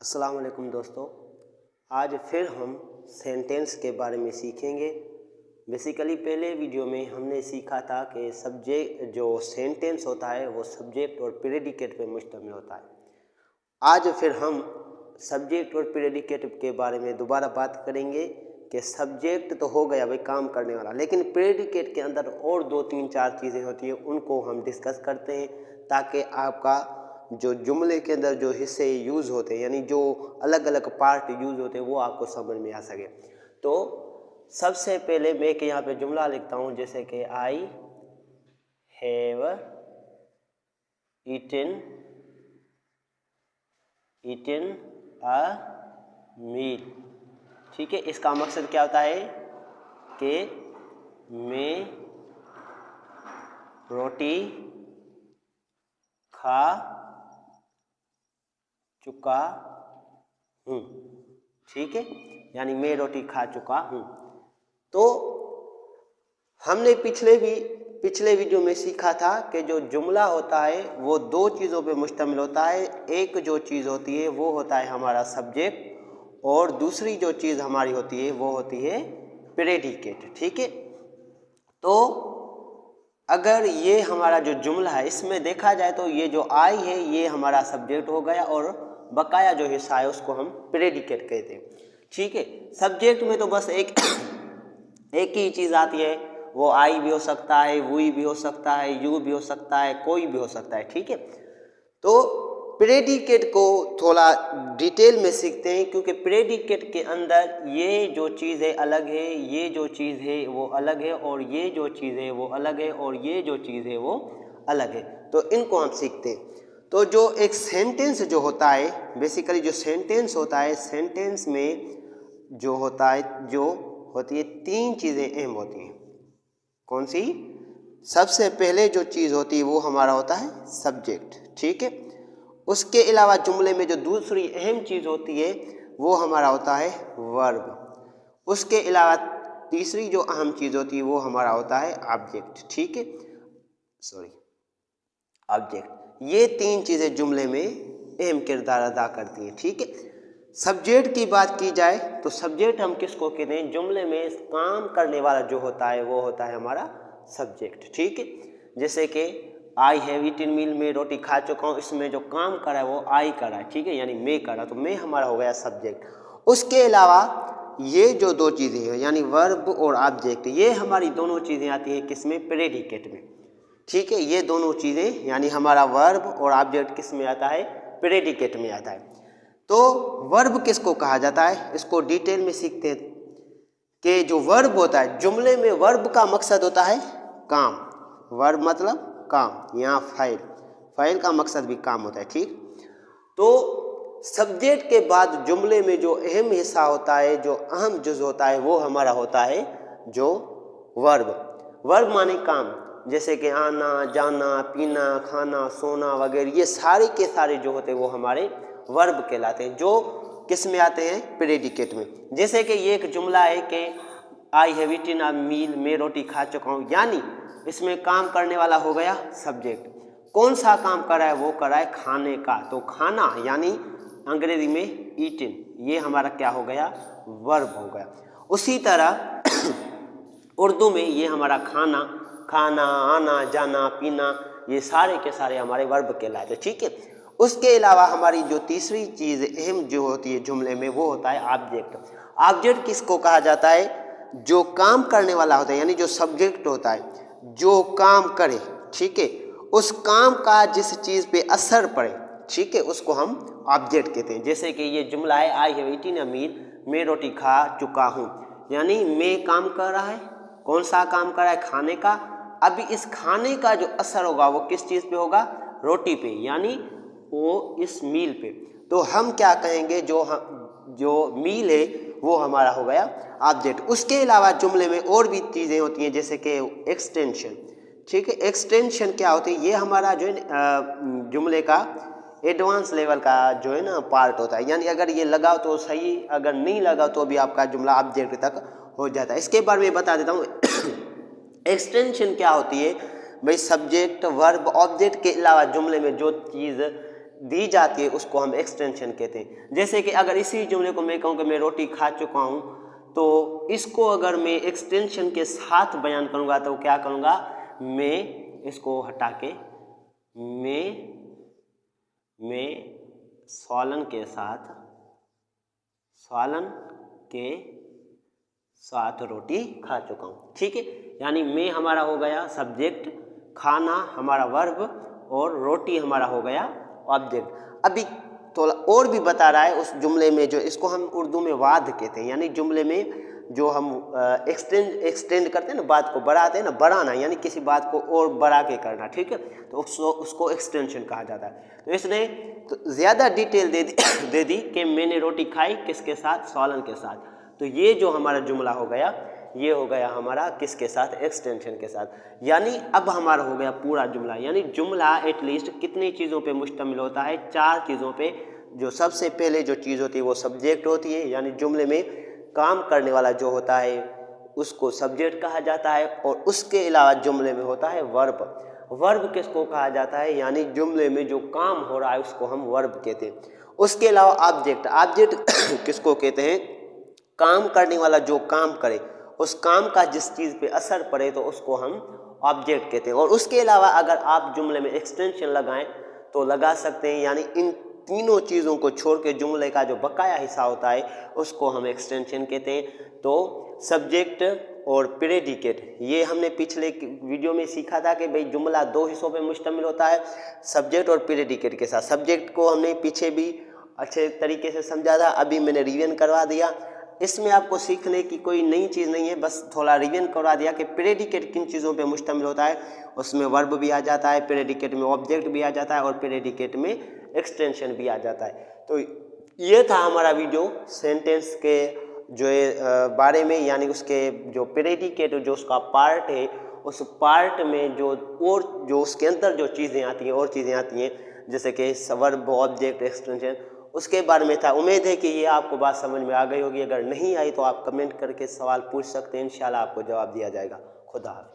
अस्सलाम वालेकुम दोस्तों। आज फिर हम सेंटेंस के बारे में सीखेंगे। बेसिकली पहले वीडियो में हमने सीखा था कि सब्जेक्ट जो सेंटेंस होता है वो सब्जेक्ट और प्रेडिकेट पे मुश्तमिल होता है। आज फिर हम सब्जेक्ट और प्रेडिकेट के बारे में दोबारा बात करेंगे कि सब्जेक्ट तो हो गया भाई काम करने वाला, लेकिन प्रेडिकेट के अंदर और दो तीन चार चीज़ें होती हैं, उनको हम डिस्कस करते हैं ताकि आपका जो जुमले के अंदर जो हिस्से यूज़ होते हैं यानी जो अलग अलग पार्ट यूज़ होते हैं वो आपको समझ में आ सके। तो सबसे पहले मैं कि यहाँ पे जुमला लिखता हूँ, जैसे कि आई हैव ईटन अ मील। ठीक है, इसका मकसद क्या होता है कि मैं रोटी खा चुका हूँ। ठीक है, यानी मैं रोटी खा चुका हूँ। तो हमने पिछले वीडियो में सीखा था कि जो जुमला होता है वो दो चीज़ों पे मुश्तमिल होता है। एक जो चीज़ होती है वो होता है हमारा सब्जेक्ट, और दूसरी जो चीज़ हमारी होती है वो होती है प्रेडिकेट। ठीक है, तो अगर ये हमारा जो जुमला है इसमें देखा जाए तो ये जो आई है ये हमारा सब्जेक्ट हो गया और बकाया जो हिस्सा है उसको हम प्रेडिकेट कहते हैं। ठीक है, सब्जेक्ट में तो बस एक ही चीज़ आती है, वो आई भी हो सकता है, वुई भी हो सकता है, यू भी हो सकता है, कोई भी हो सकता है। ठीक है, तो प्रेडिकेट को थोड़ा डिटेल में सीखते हैं, क्योंकि प्रेडिकेट के अंदर ये जो चीज़ है अलग है, ये जो चीज़ है वो अलग है, और ये जो चीज़ है वो अलग है, और ये जो चीज़ है वो अलग है। तो इनको हम सीखते हैं। तो जो एक सेंटेंस जो होता है, बेसिकली जो सेंटेंस होता है, सेंटेंस में जो होता है जो होती है तीन चीज़ें अहम होती हैं। कौन सी? सबसे पहले जो चीज़ होती है वो हमारा होता है सब्जेक्ट। ठीक है, उसके अलावा जुमले में जो दूसरी अहम चीज़ होती है वो हमारा होता है वर्ब। उसके अलावा तीसरी जो अहम चीज़ होती है वो हमारा होता है ऑब्जेक्ट। ठीक है, ऑब्जेक्ट। ये तीन चीज़ें जुमले में अहम किरदार अदा करती हैं। ठीक है, सब्जेक्ट की बात की जाए तो सब्जेक्ट हम किसको कहते हैं? जुमले में काम करने वाला जो होता है वो होता है हमारा सब्जेक्ट। ठीक है, जैसे कि आई हैव ईटन मील, मैं रोटी खा चुका हूँ, इसमें जो काम कर रहा है वो आई कर रहा है। ठीक है, यानी मैं कर रहा, तो मैं हमारा हो गया सब्जेक्ट। उसके अलावा ये जो दो चीज़ें हैं यानी वर्ब और ऑब्जेक्ट, ये हमारी दोनों चीज़ें आती हैं किसमें? प्रेडिकेट में। ठीक है, ये दोनों चीज़ें यानी हमारा वर्ब और ऑब्जेक्ट किस में आता है? प्रेडिकेट में आता है। तो वर्ब किसको कहा जाता है इसको डिटेल में सीखते हैं कि जो वर्ब होता है जुमले में, वर्ब का मकसद होता है काम। वर्ब मतलब काम, यहाँ फाइल का मकसद भी काम होता है। ठीक, तो सब्जेक्ट के बाद जुमले में जो अहम हिस्सा होता है, जो अहम जुज होता है वो हमारा होता है जो वर्ब। वर्ब माने काम, जैसे कि आना, जाना, पीना, खाना, सोना वगैरह, ये सारे के सारे जो होते हैं वो हमारे वर्ब कहलाते हैं, जो किस में आते हैं? प्रेडिकेट में। जैसे कि ये एक जुमला है कि आई हैव ईटन अ मील, मैं रोटी खा चुका हूँ, यानी इसमें काम करने वाला हो गया सब्जेक्ट। कौन सा काम कर रहा है? वो कर रहा है खाने का, तो खाना यानी अंग्रेजी में ईटन, ये हमारा क्या हो गया? वर्ब हो गया। उसी तरह उर्दू में ये हमारा खाना, आना, जाना, पीना, ये सारे के सारे हमारे वर्ब कहलाते हैं। ठीक है, उसके अलावा हमारी जो तीसरी चीज़ अहम जो होती है जुमले में वो होता है ऑब्जेक्ट। ऑब्जेक्ट किसको कहा जाता है? जो काम करने वाला होता है, यानी जो सब्जेक्ट होता है जो काम करे। ठीक है, उस काम का जिस चीज़ पे असर पड़े, ठीक है, उसको हम ऑब्जेक्ट कहते हैं। जैसे कि ये जुमला है आई हैव ईटन अ मील, मैं रोटी खा चुका हूँ, यानी मैं काम कर रहा है। कौन सा काम कर रहा है? खाने का। अभी इस खाने का जो असर होगा वो किस चीज़ पे होगा? रोटी पे, यानी वो इस मील पे। तो हम क्या कहेंगे? जो मील है वो हमारा हो गया ऑब्जेक्ट। उसके अलावा जुमले में और भी चीज़ें होती हैं, जैसे कि एक्सटेंशन। ठीक है, एक्सटेंशन क्या होती है? ये हमारा जो है जुमले का एडवांस लेवल का जो है ना पार्ट होता है, यानी अगर ये लगाओ तो सही, अगर नहीं लगाओ तो भी आपका जुमला ऑब्जेक्ट तक हो जाता है। इसके बारे में बता देता हूँ। एक्सटेंशन क्या होती है भाई? सब्जेक्ट, वर्ब, ऑब्जेक्ट के अलावा जुमले में जो चीज़ दी जाती है उसको हम एक्सटेंशन कहते हैं। जैसे कि अगर इसी जुमले को मैं कहूँ कि मैं रोटी खा चुका हूँ, तो इसको अगर मैं एक्सटेंशन के साथ बयान करूँगा तो क्या करूँगा, मैं इसको हटा के मैं स्वालन के साथ रोटी खा चुका हूँ। ठीक है, यानी मैं हमारा हो गया सब्जेक्ट, खाना हमारा वर्ब और रोटी हमारा हो गया ऑब्जेक्ट। अभी थोड़ा और भी बता रहा है उस जुमले में, जो इसको हम उर्दू में वाद कहते हैं, यानी जुमले में जो हम एक्सटेंड करते हैं ना, बात को बढ़ाते हैं ना, बढ़ाना यानी किसी बात को और बढ़ा के करना। ठीक है, तो उसको एक्सटेंशन कहा जाता है। तो इसने तो ज़्यादा डिटेल दे दी कि मैंने रोटी खाई किसके साथ, स्वालन के साथ। तो ये जो हमारा जुमला हो गया, ये हो गया हमारा किसके साथ, एक्सटेंशन के साथ। यानी अब हमारा हो गया पूरा जुमला। यानी जुमला एटलीस्ट कितनी चीज़ों पे मुश्तमिल होता है, 4 चीज़ों पे। जो सबसे पहले जो चीज़ होती है वो सब्जेक्ट होती है, यानी जुमले में काम करने वाला जो होता है उसको सब्जेक्ट कहा जाता है। और उसके अलावा जुमले में होता है वर्ब। वर्ब किसको कहा जाता है, यानी जुमले में जो काम हो रहा है उसको हम वर्ब कहते हैं। उसके अलावा ऑब्जेक्ट, ऑब्जेक्ट किसको कहते हैं, काम करने वाला जो काम करे, उस काम का जिस चीज़ पे असर पड़े तो उसको हम ऑब्जेक्ट कहते हैं। और उसके अलावा अगर आप जुमले में एक्सटेंशन लगाएं तो लगा सकते हैं, यानी इन तीनों चीज़ों को छोड़ के जुमले का जो बकाया हिस्सा होता है उसको हम एक्सटेंशन कहते हैं। तो सब्जेक्ट और प्रेडिकेट, ये हमने पिछले वीडियो में सीखा था कि भाई जुमला 2 हिस्सों पे मुश्तमिल होता है, सब्जेक्ट और प्रेडिकेट के साथ। सब्जेक्ट को हमने पीछे भी अच्छे तरीके से समझा था, अभी मैंने रिवीजन करवा दिया। इसमें आपको सीखने की कोई नई चीज़ नहीं है, बस थोड़ा रिवीजन करवा दिया कि प्रेडिकेट किन चीज़ों पे मुश्तमिल होता है। उसमें वर्ब भी आ जाता है, प्रेडिकेट में ऑब्जेक्ट भी आ जाता है और प्रेडिकेट में एक्सटेंशन भी आ जाता है। तो ये था हमारा वीडियो सेंटेंस के जो बारे में, यानी उसके जो प्रेडिकेट जो उसका पार्ट है, उस पार्ट में जो उसके अंदर जो चीज़ें आती हैं और चीज़ें आती हैं, जैसे कि वर्ब, ऑब्जेक्ट, एक्सटेंशन, उसके बारे में था। उम्मीद है कि ये आपको बात समझ में आ गई होगी। अगर नहीं आई तो आप कमेंट करके सवाल पूछ सकते हैं, इंशाल्लाह आपको जवाब दिया जाएगा। खुदा हाफ़िज़।